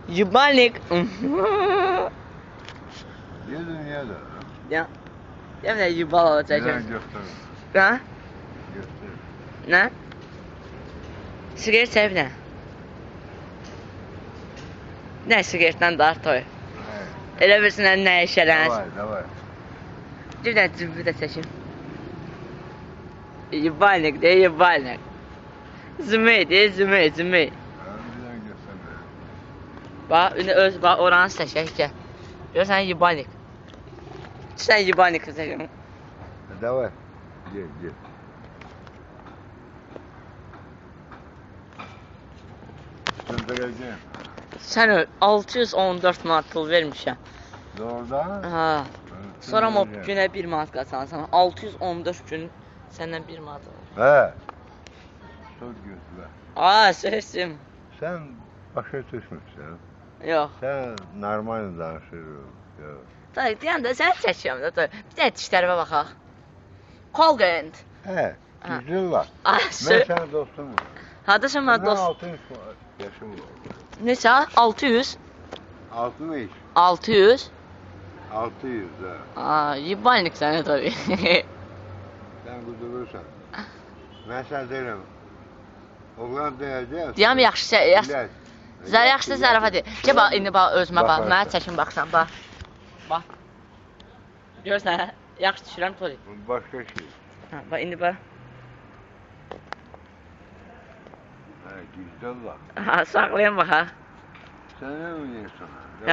Yubalnik. Yedin yedin. Ya. Ya bir de yubal olacak. Neden göster? Ha? Göster. Ne? Sigaret sevib ne? Ne sigaretten dart toy? Elə bilsinlər nə işələnir? Davay, davay. Bir də cübbü də çəkim. Yubalnik de yubalnik. Zümey de zümey. Neden göster? Bax, öz bax oranı seçək ki. Görsən yubalnik. Sən yubalnik seçək. Давай. Gel, gel. Sen de geleceğim. Sən 614 manat pul vermişəm. Doğrudan? Ha. Sonra o günə 1 manat qazanırsan. 614 gün səndən 1 manat alır. He. Çok güzel. Aa, sesim. Sen başa düşmüşsün. Yox. Sen normal danışıyorsun. Yok. Tay, deyəndə sən çəkirəm də. Bir də dişlərimə baxaq. Colgate. He. Ha. Güzel. Ah, Ben senin dostum. Hardasın mən dost? 60 yaşım var. Neçə? 600. 60. 600. 600 ha. Aa, yubalnik sənə tabii. Sen kudurursan. Ben sana derim. Oğlan diyeceğiz. Deyəm yaxşı, yaxşı. Yaxşı zarafat et. Gəl bax, indi bax özümə bax. Mənə çəkin baxsan bax. Bax. Görsən, yaxşı düşürəm toy. Başka şey. Ha, bax indi bax. He, güzel bak. Ha, saxlayam bax ha. Sen ne oynuyorsun? Yox,